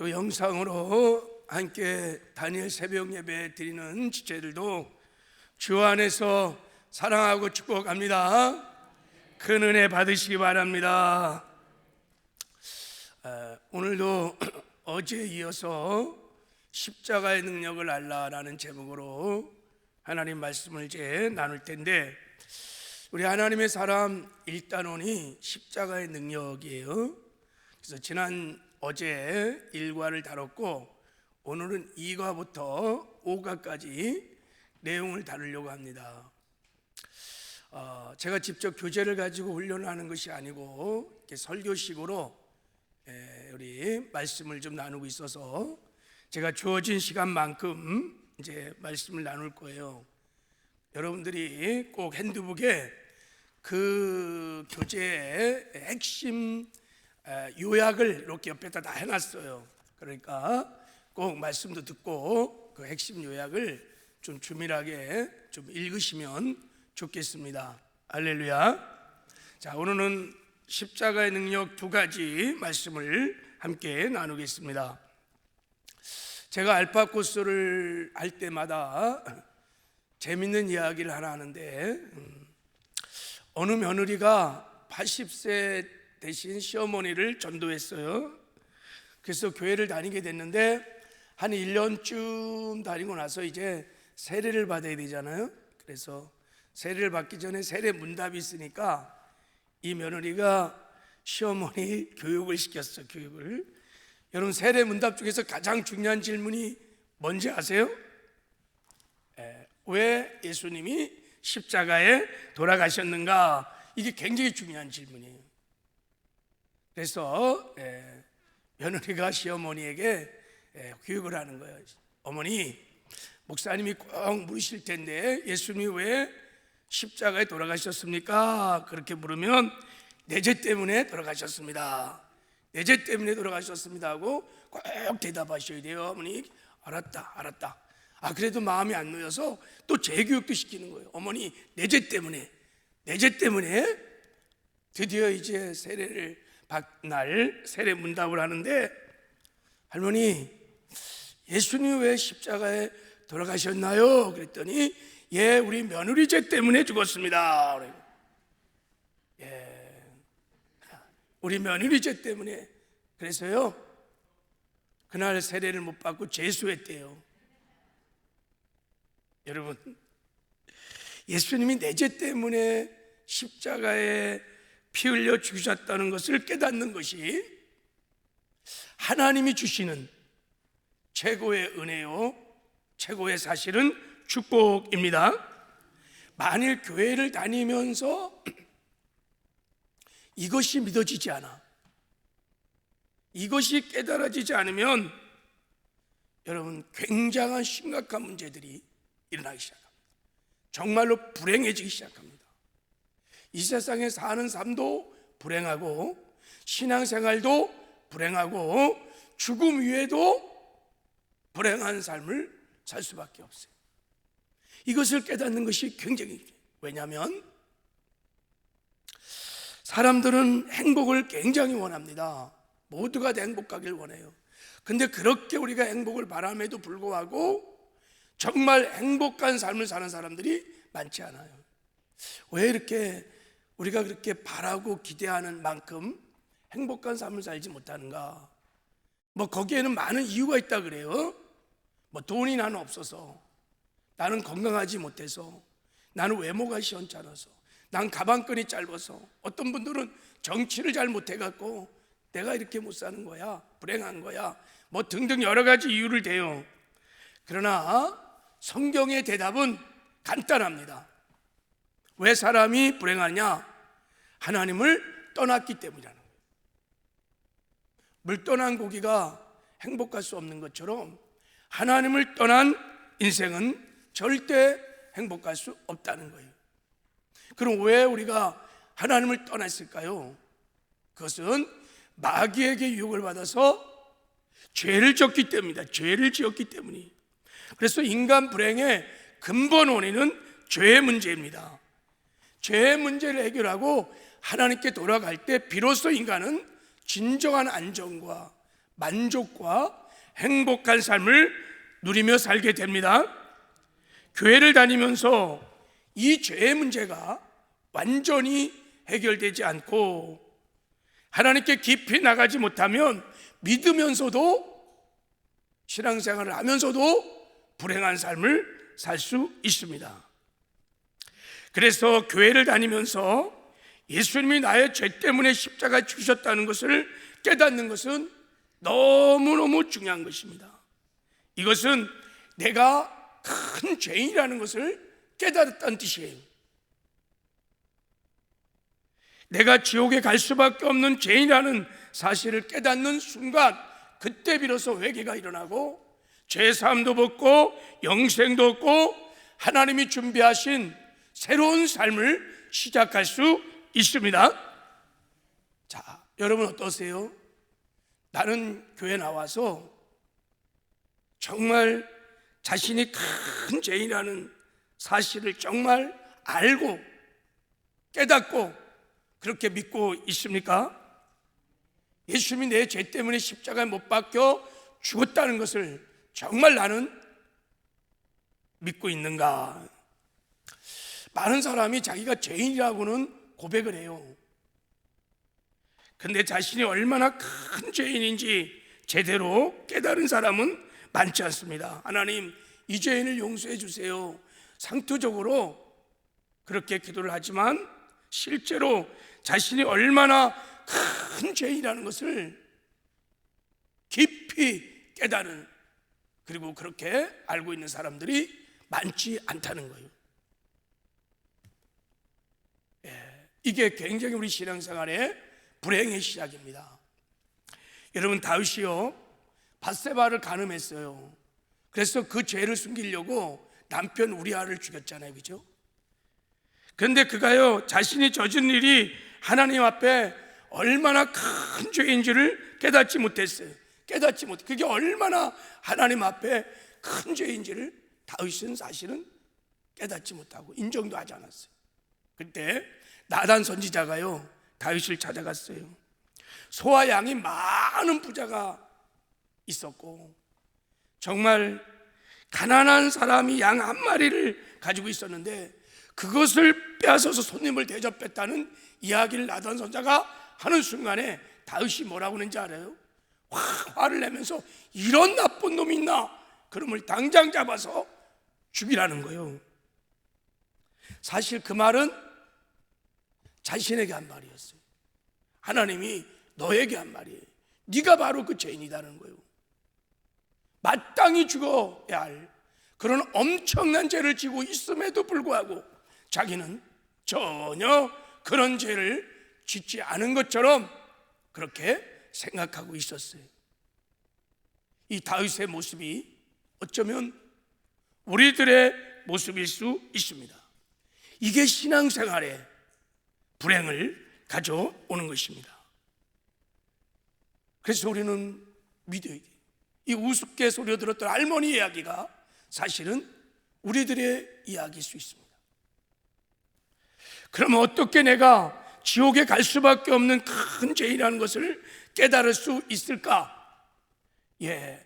또 영상으로 함께 다니엘 새벽 예배 드리는 지체들도 주 안에서 사랑하고 축복합니다. 큰 은혜 받으시기 바랍니다. 오늘도 어제에 이어서 십자가의 능력을 알라라는 제목으로 하나님 말씀을 이제 나눌 텐데, 우리 하나님의 사람 1단원이 십자가의 능력이에요. 그래서 어제 1과를 다뤘고 오늘은 2과부터 5과까지 내용을 다루려고 합니다. 제가 직접 교재를 가지고 훈련하는 것이 아니고 이렇게 설교식으로 우리 말씀을 좀 나누고 있어서 제가 주어진 시간만큼 이제 말씀을 나눌 거예요. 여러분들이 꼭 핸드북에 그 교재의 핵심 요약을 이렇게 옆에다 다 해놨어요. 그러니까 꼭 말씀도 듣고 그 핵심 요약을 좀 주밀하게 좀 읽으시면 좋겠습니다. 할렐루야. 자, 오늘은 십자가의 능력 2가지 말씀을 함께 나누겠습니다. 제가 알파 코스를 할 때마다 재밌는 이야기를 하나 하는데, 어느 며느리가 80세 대신 시어머니를 전도했어요. 그래서 교회를 다니게 됐는데 한 1년쯤 다니고 나서 이제 세례를 받아야 되잖아요. 그래서 세례를 받기 전에 세례 문답이 있으니까 이 며느리가 시어머니 교육을 시켰어. 교육을. 여러분, 세례 문답 중에서 가장 중요한 질문이 뭔지 아세요? 왜 예수님이 십자가에 돌아가셨는가? 이게 굉장히 중요한 질문이에요. 그래서 며느리가 시어머니에게 교육을 하는 거예요. 어머니, 목사님이 꼭 물으실 텐데 예수님이 왜 십자가에 돌아가셨습니까? 그렇게 물으면 내 죄 때문에 돌아가셨습니다. 내 죄 때문에 돌아가셨습니다 하고 꼭 대답하셔야 돼요. 어머니, 알았다. 그래도 마음이 안 놓여서 또 재교육도 시키는 거예요. 어머니, 내 죄 때문에 드디어 이제 세례를 받날 세례 문답을 하는데, 할머니, 예수님이 왜 십자가에 돌아가셨나요? 그랬더니 우리 며느리 죄 때문에 죽었습니다. 우리 며느리 죄 때문에. 그래서요, 그날 세례를 못 받고 재수했대요. 여러분, 예수님이 내 죄 때문에 십자가에 피 흘려 죽으셨다는 것을 깨닫는 것이 하나님이 주시는 최고의 은혜요, 최고의 사실은 축복입니다. 만일 교회를 다니면서 이것이 믿어지지 않아, 이것이 깨달아지지 않으면 여러분, 굉장한 심각한 문제들이 일어나기 시작합니다. 정말로 불행해지기 시작합니다. 이 세상에 사는 삶도 불행하고 신앙생활도 불행하고 죽음 위에도 불행한 삶을 살 수밖에 없어요. 이것을 깨닫는 것이 굉장히, 왜냐하면 사람들은 행복을 굉장히 원합니다. 모두가 다 행복하길 원해요. 근데 그렇게 우리가 행복을 바람에도 불구하고 정말 행복한 삶을 사는 사람들이 많지 않아요. 왜 이렇게 우리가 그렇게 바라고 기대하는 만큼 행복한 삶을 살지 못하는가? 거기에는 많은 이유가 있다 그래요. 돈이 나는 없어서, 나는 건강하지 못해서, 나는 외모가 시원찮아서, 난 가방끈이 짧아서, 어떤 분들은 정치를 잘 못해갖고 내가 이렇게 못 사는 거야, 불행한 거야, 등등 여러 가지 이유를 대요. 그러나 성경의 대답은 간단합니다. 왜 사람이 불행하냐? 하나님을 떠났기 때문이라는 거예요. 물 떠난 고기가 행복할 수 없는 것처럼 하나님을 떠난 인생은 절대 행복할 수 없다는 거예요. 그럼 왜 우리가 하나님을 떠났을까요? 그것은 마귀에게 유혹을 받아서 죄를 졌기 때문이다. 죄를 지었기 때문이. 그래서 인간 불행의 근본 원인은 죄의 문제입니다. 죄의 문제를 해결하고 하나님께 돌아갈 때 비로소 인간은 진정한 안정과 만족과 행복한 삶을 누리며 살게 됩니다. 교회를 다니면서 이 죄의 문제가 완전히 해결되지 않고 하나님께 깊이 나가지 못하면 믿으면서도 신앙생활을 하면서도 불행한 삶을 살 수 있습니다. 그래서 교회를 다니면서 예수님이 나의 죄 때문에 십자가에 죽으셨다는 것을 깨닫는 것은 너무너무 중요한 것입니다. 이것은 내가 큰 죄인이라는 것을 깨달았다는 뜻이에요. 내가 지옥에 갈 수밖에 없는 죄인이라는 사실을 깨닫는 순간, 그때 비로소 회개가 일어나고 죄사함도 받고 영생도 얻고 하나님이 준비하신 새로운 삶을 시작할 수 있습니다. 자, 여러분 어떠세요? 나는 교회 나와서 정말 자신이 큰 죄인이라는 사실을 정말 알고 깨닫고 그렇게 믿고 있습니까? 예수님이 내 죄 때문에 십자가에 못 박혀 죽었다는 것을 정말 나는 믿고 있는가? 많은 사람이 자기가 죄인이라고는 고백을 해요. 근데 자신이 얼마나 큰 죄인인지 제대로 깨달은 사람은 많지 않습니다. 하나님, 이 죄인을 용서해 주세요. 상투적으로 그렇게 기도를 하지만 실제로 자신이 얼마나 큰 죄인이라는 것을 깊이 깨달은, 그리고 그렇게 알고 있는 사람들이 많지 않다는 거예요. 이게 굉장히 우리 신앙생활의 불행의 시작입니다. 여러분, 다윗이요 밧세바를 간음했어요. 그래서 그 죄를 숨기려고 남편 우리아를 죽였잖아요, 그죠? 그런데 그가요 자신이 저지른 일이 하나님 앞에 얼마나 큰 죄인지를 깨닫지 못했어요. 그게 얼마나 하나님 앞에 큰 죄인지를 다윗은 사실은 깨닫지 못하고 인정도 하지 않았어요. 그때 나단 선지자가요 다윗을 찾아갔어요. 소와 양이 많은 부자가 있었고 정말 가난한 사람이 양 한 마리를 가지고 있었는데 그것을 빼앗아서 손님을 대접했다는 이야기를 나단 선지자가 하는 순간에 다윗이 뭐라고 하는지 알아요? 화를 내면서 이런 나쁜 놈이 있나? 그놈을 당장 잡아서 죽이라는 거예요. 사실 그 말은 자신에게 한 말이었어요. 하나님이 너에게 한 말이에요. 네가 바로 그 죄인이라는 거예요. 마땅히 죽어야 할 그런 엄청난 죄를 지고 있음에도 불구하고 자기는 전혀 그런 죄를 짓지 않은 것처럼 그렇게 생각하고 있었어요. 이 다윗의 모습이 어쩌면 우리들의 모습일 수 있습니다. 이게 신앙생활의 불행을 가져오는 것입니다. 그래서 우리는 믿어야 돼요. 이 우습게 들었던 할머니 이야기가 사실은 우리들의 이야기일 수 있습니다. 그러면 어떻게 내가 지옥에 갈 수밖에 없는 큰 죄인이라는 것을 깨달을 수 있을까?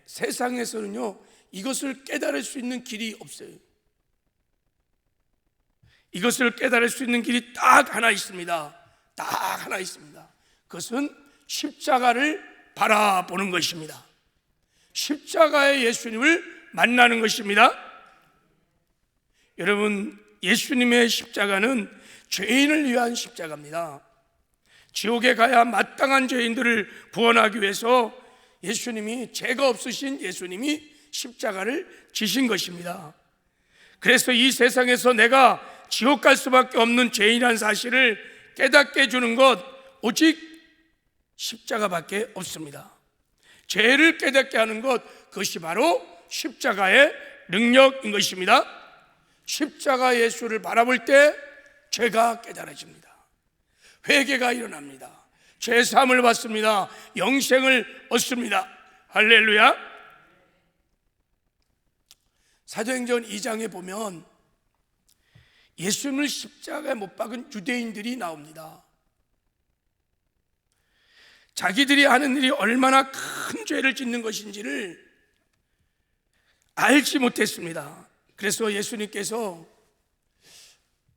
세상에서는요 이것을 깨달을 수 있는 길이 없어요. 이것을 깨달을 수 있는 길이 딱 하나 있습니다. 그것은 십자가를 바라보는 것입니다. 십자가의 예수님을 만나는 것입니다. 여러분, 예수님의 십자가는 죄인을 위한 십자가입니다. 지옥에 가야 마땅한 죄인들을 구원하기 위해서 예수님이, 죄가 없으신 예수님이 십자가를 지신 것입니다. 그래서 이 세상에서 내가 지옥 갈 수밖에 없는 죄인이라는 사실을 깨닫게 해주는 것 오직 십자가밖에 없습니다. 죄를 깨닫게 하는 것, 그것이 바로 십자가의 능력인 것입니다. 십자가 예수를 바라볼 때 죄가 깨달아집니다. 회개가 일어납니다. 죄사함을 받습니다. 영생을 얻습니다. 할렐루야. 사도행전 2장에 보면 예수님을 십자가에 못 박은 유대인들이 나옵니다. 자기들이 하는 일이 얼마나 큰 죄를 짓는 것인지를 알지 못했습니다. 그래서 예수님께서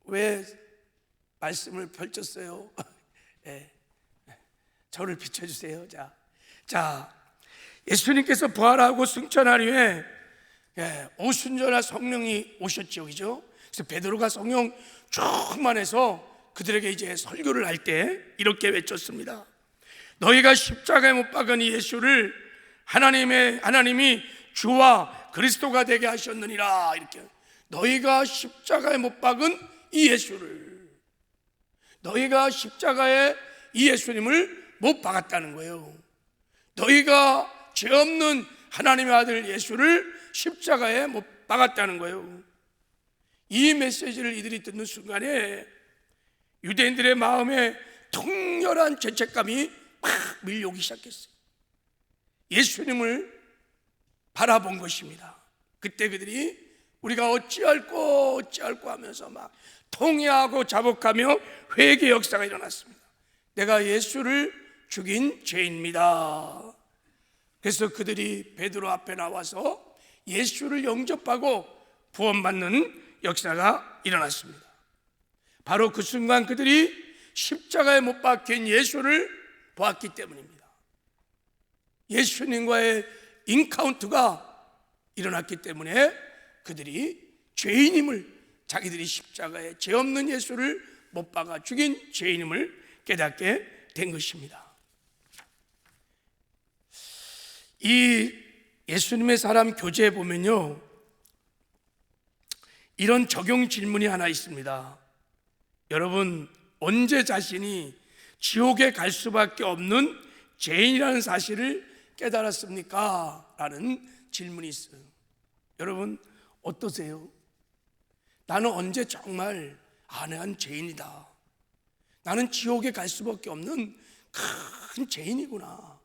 왜 말씀을 펼쳤어요? 네. 저를 비춰주세요. 자, 예수님께서 부활하고 승천하리에 오순절날 성령이 오셨죠, 그죠? 그래서 베드로가 성령 충만해서 그들에게 이제 설교를 할 때 이렇게 외쳤습니다. 너희가 십자가에 못 박은 이 예수를 하나님이 주와 그리스도가 되게 하셨느니라. 이렇게 너희가 십자가에 못 박은 이 예수를, 너희가 십자가에 이 예수님을 못 박았다는 거예요. 너희가 죄 없는 하나님의 아들 예수를 십자가에 못 박았다는 거예요. 이 메시지를 이들이 듣는 순간에 유대인들의 마음에 통렬한 죄책감이 막 밀려오기 시작했어요. 예수님을 바라본 것입니다. 그때 그들이 우리가 어찌할꼬 하면서 막 통회하고 자복하며 회개 역사가 일어났습니다. 내가 예수를 죽인 죄인입니다. 그래서 그들이 베드로 앞에 나와서 예수를 영접하고 구원받는 역사가 일어났습니다. 바로 그 순간 그들이 십자가에 못 박힌 예수를 보았기 때문입니다. 예수님과의 인카운트가 일어났기 때문에 그들이 죄인임을, 자기들이 십자가에 죄 없는 예수를 못 박아 죽인 죄인임을 깨닫게 된 것입니다. 이 예수님의 사람 교재에 보면요, 이런 적용 질문이 하나 있습니다. 여러분, 언제 자신이 지옥에 갈 수밖에 없는 죄인이라는 사실을 깨달았습니까? 라는 질문이 있어요. 여러분 어떠세요? 나는 언제 정말 난 죄인이다, 나는 지옥에 갈 수밖에 없는 큰 죄인이구나,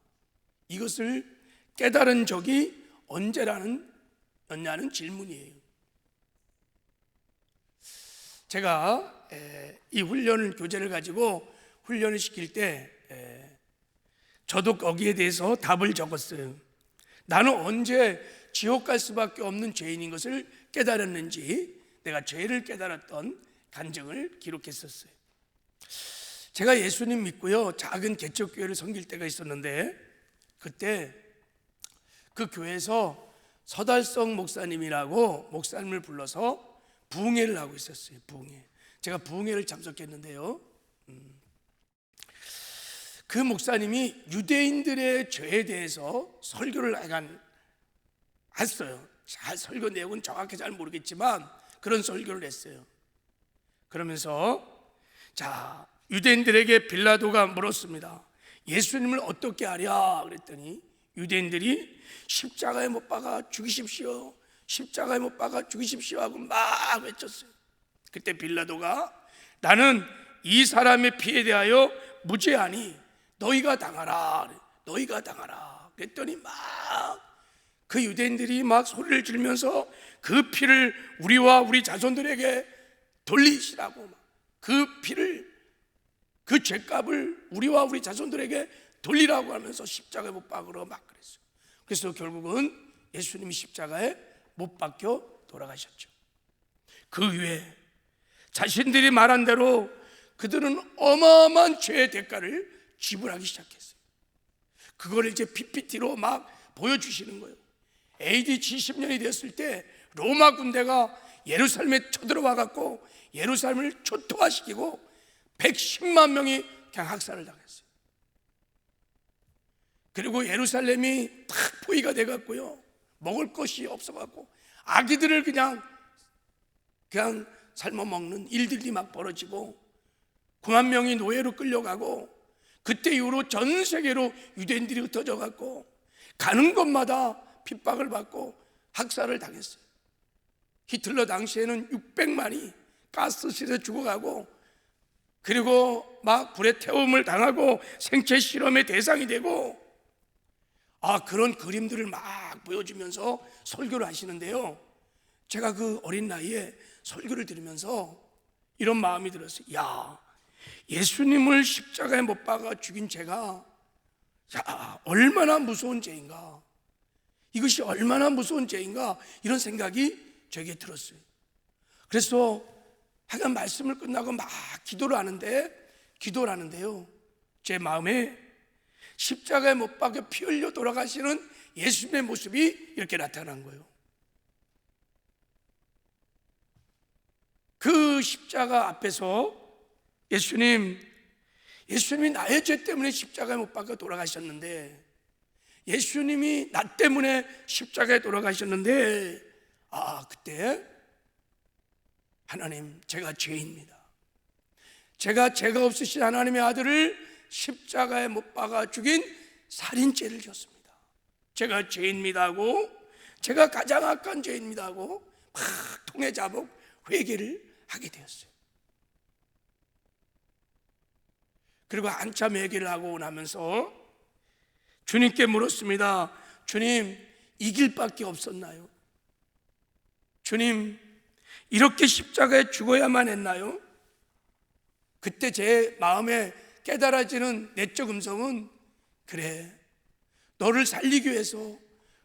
이것을 깨달은 적이 언제냐는 질문이에요. 제가 이 교재를 가지고 훈련을 시킬 때 저도 거기에 대해서 답을 적었어요. 나는 언제 지옥 갈 수밖에 없는 죄인인 것을 깨달았는지 내가 죄를 깨달았던 간증을 기록했었어요. 제가 예수님 믿고요, 작은 개척교회를 섬길 때가 있었는데, 그때 그 교회에서 서달성 목사님이라고 목사님을 불러서 부흥회를 하고 있었어요. 부흥회. 제가 부흥회를 참석했는데요, 그 목사님이 유대인들의 죄에 대해서 설교를 했어요. 설교 내용은 정확히 잘 모르겠지만 그런 설교를 했어요. 그러면서 유대인들에게 빌라도가 물었습니다. 예수님을 어떻게 하랴? 그랬더니 유대인들이 십자가에 못 박아 죽이십시오, 십자가에 못 박아 죽이십시오 하고 막 외쳤어요. 그때 빌라도가 나는 이 사람의 피에 대하여 무죄하니 너희가 당하라, 너희가 당하라. 그랬더니 막 그 유대인들이 막 소리를 지르면서 그 피를 우리와 우리 자손들에게 돌리시라고, 그 피를, 그 죄값을 우리와 우리 자손들에게 돌리라고 하면서 십자가에 못 박으러 막 그랬어요. 그래서 결국은 예수님이 십자가에 못 박혀 돌아가셨죠. 그 후에 자신들이 말한 대로 그들은 어마어마한 죄의 대가를 지불하기 시작했어요. 그걸 이제 PPT로 막 보여주시는 거예요. AD 70년이 됐을 때 로마 군대가 예루살렘에 쳐들어와 갖고 예루살렘을 초토화시키고 110만 명이 그냥 학살을 당했어요. 그리고 예루살렘이 탁 포위가 돼 갖고요, 먹을 것이 없어 갖고 아기들을 그냥 삶아 먹는 일들이 막 벌어지고 9만 명이 노예로 끌려가고, 그때 이후로 전 세계로 유대인들이 흩어져 갖고 가는 곳마다 핍박을 받고 학살을 당했어요. 히틀러 당시에는 600만이 가스실에 죽어가고, 그리고 막 불에 태움을 당하고 생체 실험의 대상이 되고, 그런 그림들을 막 보여주면서 설교를 하시는데요, 제가 그 어린 나이에 설교를 들으면서 이런 마음이 들었어요. 예수님을 십자가에 못 박아 죽인 제가 야, 얼마나 무서운 죄인가, 이것이 얼마나 무서운 죄인가, 이런 생각이 저에게 들었어요. 그래서 하여간 말씀을 끝나고 막 기도를 하는데요, 제 마음에 십자가에 못 박혀 피 흘려 돌아가시는 예수님의 모습이 이렇게 나타난 거예요. 그 십자가 앞에서 예수님이 나의 죄 때문에 십자가에 못 박혀 돌아가셨는데, 예수님이 나 때문에 십자가에 돌아가셨는데, 그때 하나님, 제가 죄입니다. 제가 죄가 없으신 하나님의 아들을 십자가에 못 박아 죽인 살인죄를 졌습니다. 제가 죄입니다 하고, 제가 가장 악한 죄입니다 하고 막 통회자복 회개를 하게 되었어요. 그리고 한참 회개를 하고 나면서 주님께 물었습니다. 주님, 이 길밖에 없었나요? 주님, 이렇게 십자가에 죽어야만 했나요? 그때 제 마음에 깨달아지는 내적 음성은, 그래, 너를 살리기 위해서,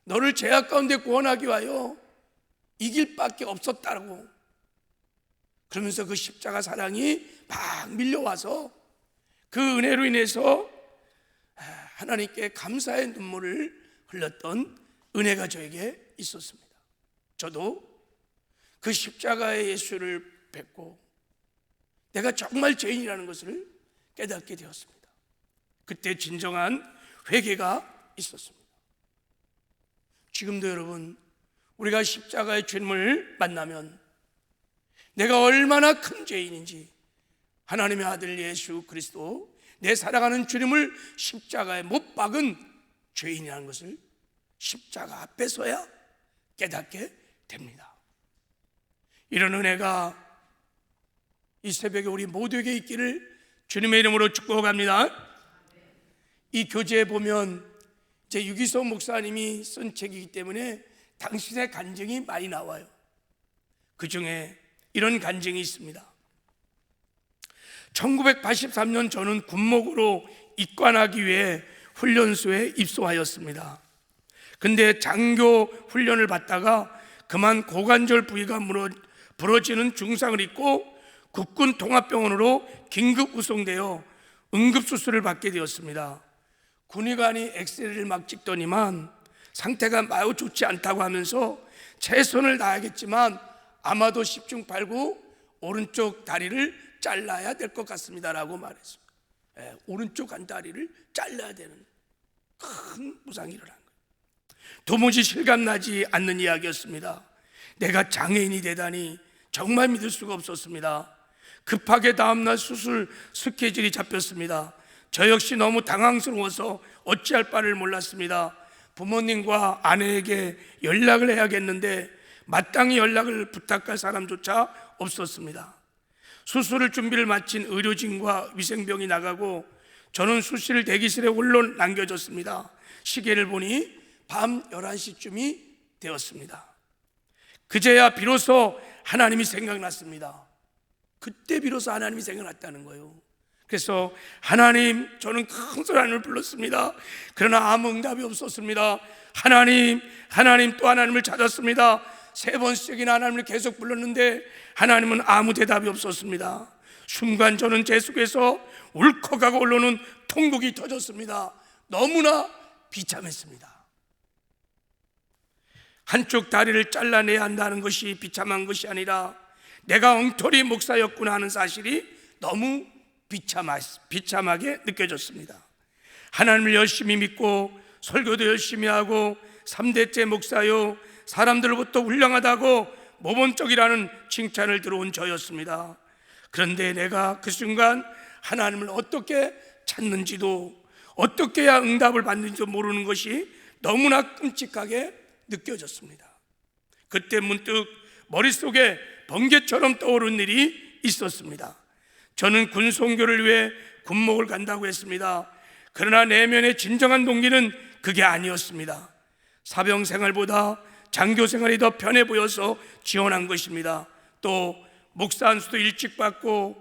너를 죄악 가운데 구원하기 위하여 이 길밖에 없었다고. 그러면서 그 십자가 사랑이 막 밀려와서 그 은혜로 인해서 하나님께 감사의 눈물을 흘렸던 은혜가 저에게 있었습니다. 저도 그 십자가의 예수를 뵙고 내가 정말 죄인이라는 것을 깨닫게 되었습니다. 그때 진정한 회개가 있었습니다. 지금도 여러분, 우리가 십자가의 주님을 만나면 내가 얼마나 큰 죄인인지, 하나님의 아들 예수 그리스도, 내 사랑하는 주님을 십자가에 못 박은 죄인이라는 것을 십자가 앞에서야 깨닫게 됩니다. 이런 은혜가 이 새벽에 우리 모두에게 있기를 주님의 이름으로 축복합니다. 이 교재에 보면 제 유기소 목사님이 쓴 책이기 때문에 당신의 간증이 많이 나와요. 그 중에 이런 간증이 있습니다. 1983년 저는 군목으로 입관하기 위해 훈련소에 입소하였습니다. 근데 장교 훈련을 받다가 그만 고관절 부위가 부러지는 중상을 입고 국군 통합병원으로 긴급 후송되어 응급수술을 받게 되었습니다. 군의관이 엑스레이를 막 찍더니만 상태가 매우 좋지 않다고 하면서 최선을 다하겠지만 아마도 10중 8구 오른쪽 다리를 잘라야 될 것 같습니다라고 말했어요. 오른쪽 한 다리를 잘라야 되는 큰 부상이 일어난 거예요. 도무지 실감나지 않는 이야기였습니다. 내가 장애인이 되다니 정말 믿을 수가 없었습니다. 급하게 다음날 수술 스케줄이 잡혔습니다. 저 역시 너무 당황스러워서 어찌할 바를 몰랐습니다. 부모님과 아내에게 연락을 해야겠는데 마땅히 연락을 부탁할 사람조차 없었습니다. 수술을 준비를 마친 의료진과 위생병이 나가고 저는 수술 대기실에 홀로 남겨졌습니다. 시계를 보니 밤 11시쯤이 되었습니다. 그제야 비로소 하나님이 생각났습니다. 그때 비로소 하나님이 생각났다는 거예요. 그래서 하나님, 저는 큰 소리 하나님을 불렀습니다. 그러나 아무 응답이 없었습니다. 하나님 또 하나님을 찾았습니다. 3번씩이나 하나님을 계속 불렀는데 하나님은 아무 대답이 없었습니다. 순간 저는 제 속에서 울컥하고 올라오는 통곡이 터졌습니다. 너무나 비참했습니다. 한쪽 다리를 잘라내야 한다는 것이 비참한 것이 아니라 내가 엉터리 목사였구나 하는 사실이 너무 비참하게 느껴졌습니다. 하나님을 열심히 믿고 설교도 열심히 하고 3대째 목사요, 사람들로부터 훌륭하다고 모범적이라는 칭찬을 들어온 저였습니다. 그런데 내가 그 순간 하나님을 어떻게 찾는지도, 어떻게 해야 응답을 받는지도 모르는 것이 너무나 끔찍하게 느껴졌습니다. 그때 문득 머릿속에 번개처럼 떠오른 일이 있었습니다. 저는 군송교를 위해 군목을 간다고 했습니다. 그러나 내면의 진정한 동기는 그게 아니었습니다. 사병 생활보다 장교 생활이 더 편해 보여서 지원한 것입니다. 또 목사 안수도 일찍 받고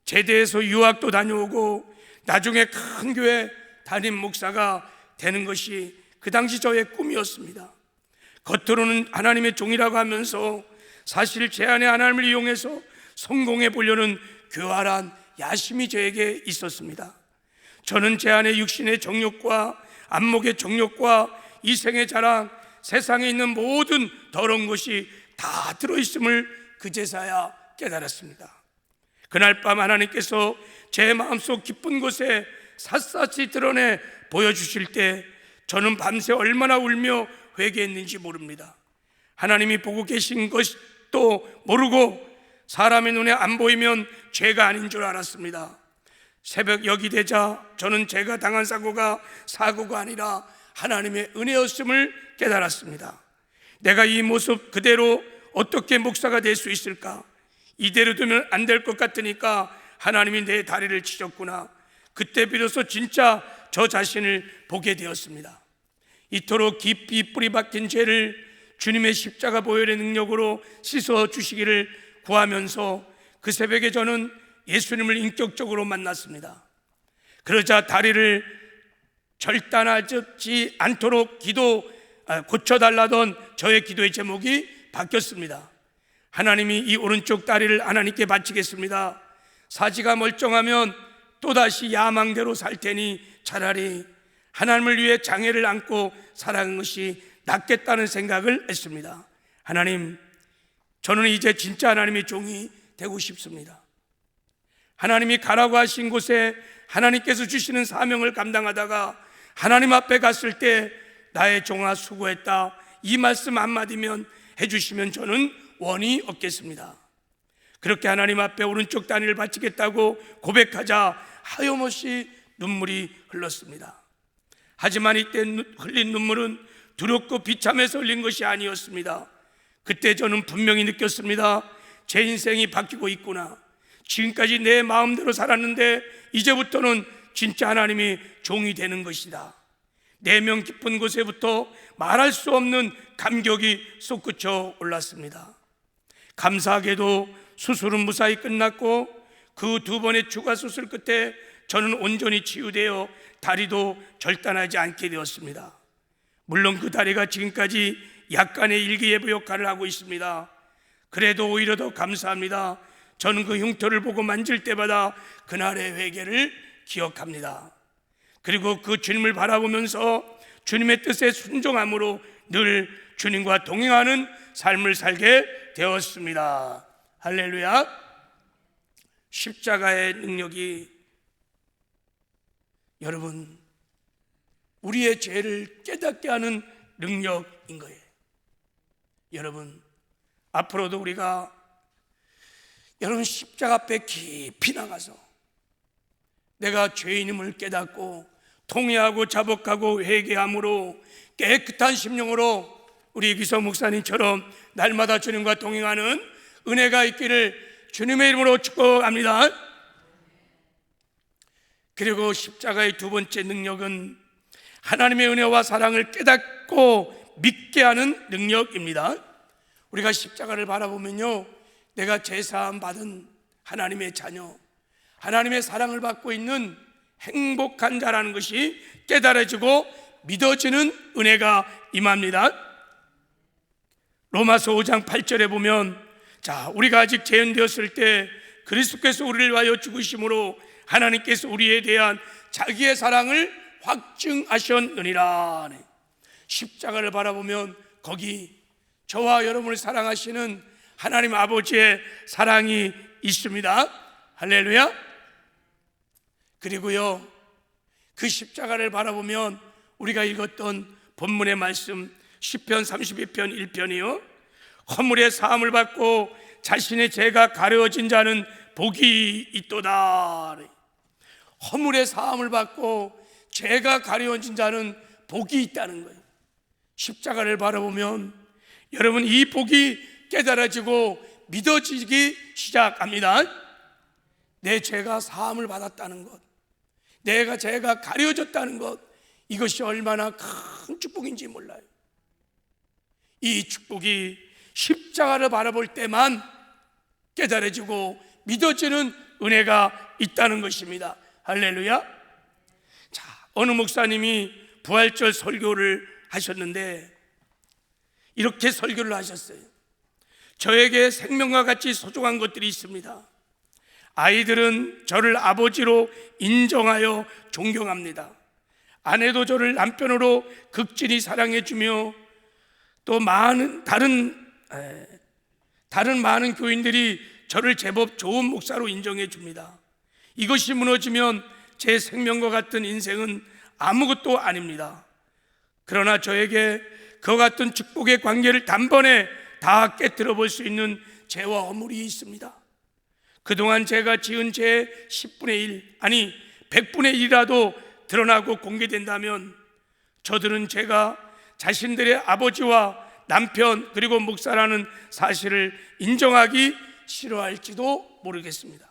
제대해서 유학도 다녀오고 나중에 큰 교회 담임 목사가 되는 것이 그 당시 저의 꿈이었습니다. 겉으로는 하나님의 종이라고 하면서 사실 제 안에 하나님을 이용해서 성공해 보려는 교활한 야심이 저에게 있었습니다. 저는 제 안에 육신의 정욕과 안목의 정욕과 이생의 자랑, 세상에 있는 모든 더러운 것이 다 들어있음을 그제서야 깨달았습니다. 그날 밤 하나님께서 제 마음속 깊은 곳에 샅샅이 드러내 보여주실 때 저는 밤새 얼마나 울며 회개했는지 모릅니다. 하나님이 보고 계신 것도 모르고 사람의 눈에 안 보이면 죄가 아닌 줄 알았습니다. 새벽 역이 되자 저는 제가 당한 사고가 아니라 하나님의 은혜였음을 깨달았습니다. 내가 이 모습 그대로 어떻게 목사가 될 수 있을까? 이대로 두면 안 될 것 같으니까 하나님이 내 다리를 치셨구나. 그때 비로소 진짜 저 자신을 보게 되었습니다. 이토록 깊이 뿌리 박힌 죄를 주님의 십자가 보혈의 능력으로 씻어 주시기를 구하면서 그 새벽에 저는 예수님을 인격적으로 만났습니다. 그러자 다리를 절단하지 않도록 고쳐달라던 저의 기도의 제목이 바뀌었습니다. 하나님이 이 오른쪽 다리를 하나님께 바치겠습니다. 사지가 멀쩡하면 또다시 야망대로 살 테니 차라리 하나님을 위해 장애를 안고 살아가는 것이 낫겠다는 생각을 했습니다. 하나님, 저는 이제 진짜 하나님의 종이 되고 싶습니다. 하나님이 가라고 하신 곳에 하나님께서 주시는 사명을 감당하다가 하나님 앞에 갔을 때 나의 종아 수고했다, 이 말씀 한마디면 해주시면 저는 원이 없겠습니다. 그렇게 하나님 앞에 오른쪽 다리를 바치겠다고 고백하자 하염없이 눈물이 흘렀습니다. 하지만 이때 흘린 눈물은 두렵고 비참해서 흘린 것이 아니었습니다. 그때 저는 분명히 느꼈습니다. 제 인생이 바뀌고 있구나. 지금까지 내 마음대로 살았는데 이제부터는 진짜 하나님이 종이 되는 것이다. 내면 깊은 곳에부터 말할 수 없는 감격이 솟구쳐 올랐습니다. 감사하게도 수술은 무사히 끝났고 그 2번의 추가 수술 끝에 저는 온전히 치유되어 다리도 절단하지 않게 되었습니다. 물론 그 다리가 지금까지 약간의 일기예보 역할을 하고 있습니다. 그래도 오히려 더 감사합니다. 저는 그 흉터를 보고 만질 때마다 그날의 회개를 기억합니다. 그리고 그 주님을 바라보면서 주님의 뜻에 순종함으로 늘 주님과 동행하는 삶을 살게 되었습니다. 할렐루야. 십자가의 능력이 여러분 우리의 죄를 깨닫게 하는 능력인 거예요. 여러분 앞으로도 우리가 여러분 십자가 앞에 깊이 나가서 내가 죄인임을 깨닫고 통회하고 자복하고 회개함으로 깨끗한 심령으로 우리 기서 목사님처럼 날마다 주님과 동행하는 은혜가 있기를 주님의 이름으로 축복합니다. 그리고 십자가의 2번째 능력은 하나님의 은혜와 사랑을 깨닫고 믿게 하는 능력입니다. 우리가 십자가를 바라보면요, 내가 제사함 받은 하나님의 자녀, 하나님의 사랑을 받고 있는 행복한 자라는 것이 깨달아지고 믿어지는 은혜가 임합니다. 로마서 5장 8절에 보면 우리가 아직 재현되었을 때 그리스도께서 우리를 위하여 죽으심으로 하나님께서 우리에 대한 자기의 사랑을 확증하셨느니라. 십자가를 바라보면 거기 저와 여러분을 사랑하시는 하나님 아버지의 사랑이 있습니다. 할렐루야. 그리고요, 그 십자가를 바라보면 우리가 읽었던 본문의 말씀 시편 32편 1편이요, 허물의 사함을 받고 자신의 죄가 가려진 자는 복이 있도다. 허물의 사함을 받고 죄가 가려진 자는 복이 있다는 거예요. 십자가를 바라보면 여러분 이 복이 깨달아지고 믿어지기 시작합니다. 내 죄가 사함을 받았다는 것, 내가 죄가 가려졌다는 것, 이것이 얼마나 큰 축복인지 몰라요. 이 축복이 십자가를 바라볼 때만 깨달아지고 믿어지는 은혜가 있다는 것입니다. 할렐루야. 어느 목사님이 부활절 설교를 하셨는데 이렇게 설교를 하셨어요. 저에게 생명과 같이 소중한 것들이 있습니다. 아이들은 저를 아버지로 인정하여 존경합니다. 아내도 저를 남편으로 극진히 사랑해주며 또 다른 많은 교인들이 저를 제법 좋은 목사로 인정해 줍니다. 이것이 무너지면 제 생명과 같은 인생은 아무것도 아닙니다. 그러나 저에게 그와 같은 축복의 관계를 단번에 다 깨뜨려 볼 수 있는 죄와 허물이 있습니다. 그동안 제가 지은 죄의 10분의 1, 아니 100분의 1이라도 드러나고 공개된다면 저들은 제가 자신들의 아버지와 남편 그리고 목사라는 사실을 인정하기 싫어할지도 모르겠습니다.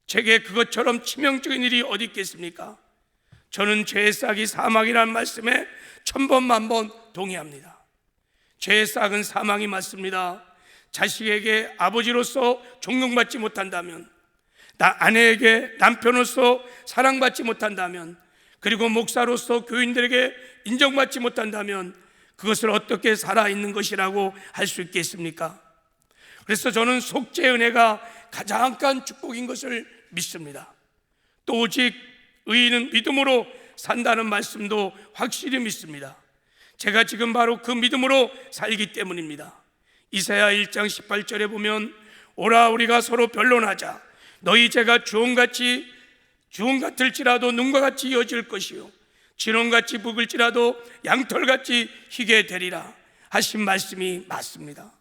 제게 그것처럼 치명적인 일이 어디 있겠습니까? 저는 죄의 싹이 사망이라는 말씀에 천번만번 동의합니다. 죄의 싹은 사망이 맞습니다. 자식에게 아버지로서 존경받지 못한다면, 아내에게 남편으로서 사랑받지 못한다면, 그리고 목사로서 교인들에게 인정받지 못한다면 그것을 어떻게 살아있는 것이라고 할 수 있겠습니까? 그래서 저는 속죄의 은혜가 가장 큰 축복인 것을 믿습니다. 또 오직 의인은 믿음으로 산다는 말씀도 확실히 믿습니다. 제가 지금 바로 그 믿음으로 살기 때문입니다. 이사야 1장 18절에 보면 오라 우리가 서로 변론하자. 너희 죄가 주홍 같을지라도 눈과 같이 이어질 것이요 진홍같이 붉을지라도 양털같이 희게 되리라 하신 말씀이 맞습니다.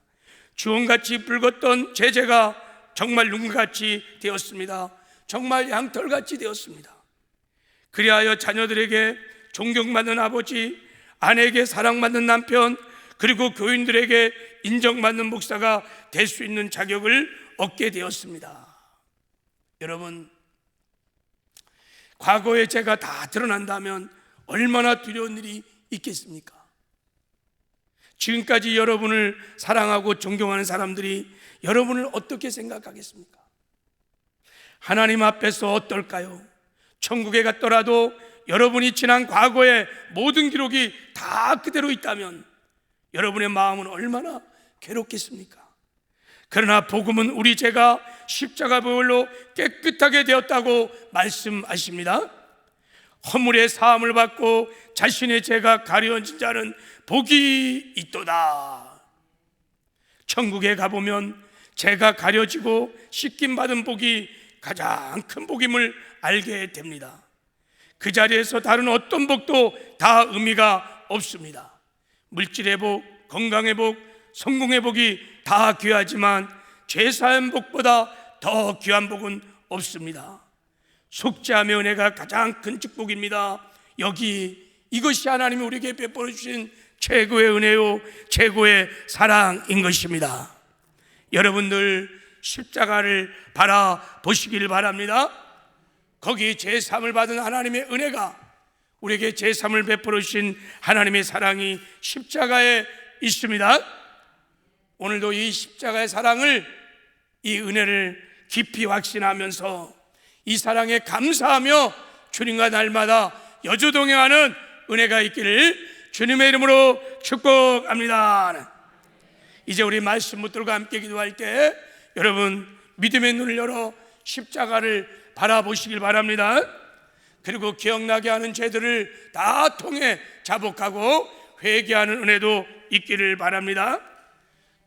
주홍같이 붉었던 제 죄가 정말 눈같이 되었습니다. 정말 양털같이 되었습니다. 그리하여 자녀들에게 존경받는 아버지, 아내에게 사랑받는 남편, 그리고 교인들에게 인정받는 목사가 될 수 있는 자격을 얻게 되었습니다. 여러분, 과거의 죄가 다 드러난다면 얼마나 두려운 일이 있겠습니까? 지금까지 여러분을 사랑하고 존경하는 사람들이 여러분을 어떻게 생각하겠습니까? 하나님 앞에서 어떨까요? 천국에 갔더라도 여러분이 지난 과거의 모든 기록이 다 그대로 있다면 여러분의 마음은 얼마나 괴롭겠습니까? 그러나 복음은 우리 죄가 십자가 보혈로 깨끗하게 되었다고 말씀하십니다. 허물의 사함을 받고 자신의 죄가 가려진 자는 복이 있도다. 천국에 가보면 죄가 가려지고 씻김 받은 복이 가장 큰 복임을 알게 됩니다. 그 자리에서 다른 어떤 복도 다 의미가 없습니다. 물질의 복, 건강의 복, 성공의 복이 다 귀하지만 죄사한 복보다 더 귀한 복은 없습니다. 속죄함의 은혜가 가장 큰 축복입니다. 이것이 하나님이 우리에게 베풀어 주신 최고의 은혜요 최고의 사랑인 것입니다. 여러분들 십자가를 바라보시길 바랍니다. 거기 제3을 받은 하나님의 은혜가, 우리에게 제3을 베풀어 주신 하나님의 사랑이 십자가에 있습니다. 오늘도 이 십자가의 사랑을, 이 은혜를 깊이 확신하면서 이 사랑에 감사하며 주님과 날마다 여주동행하는 은혜가 있기를 주님의 이름으로 축복합니다. 이제 우리 말씀 붙들고 함께 기도할 때 여러분 믿음의 눈을 열어 십자가를 바라보시길 바랍니다. 그리고 기억나게 하는 죄들을 다 통해 자복하고 회개하는 은혜도 있기를 바랍니다.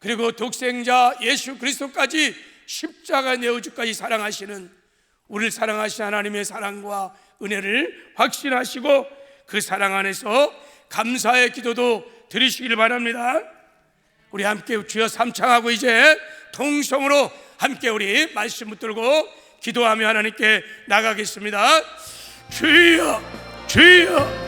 그리고 독생자 예수 그리스도까지 십자가 내어주까지 사랑하시는, 우리를 사랑하신 하나님의 사랑과 은혜를 확신하시고 그 사랑 안에서 감사의 기도도 드리시길 바랍니다. 우리 함께 주여 삼창하고 이제 통성으로 함께 우리 말씀 붙들고 기도하며 하나님께 나가겠습니다. 주여 주여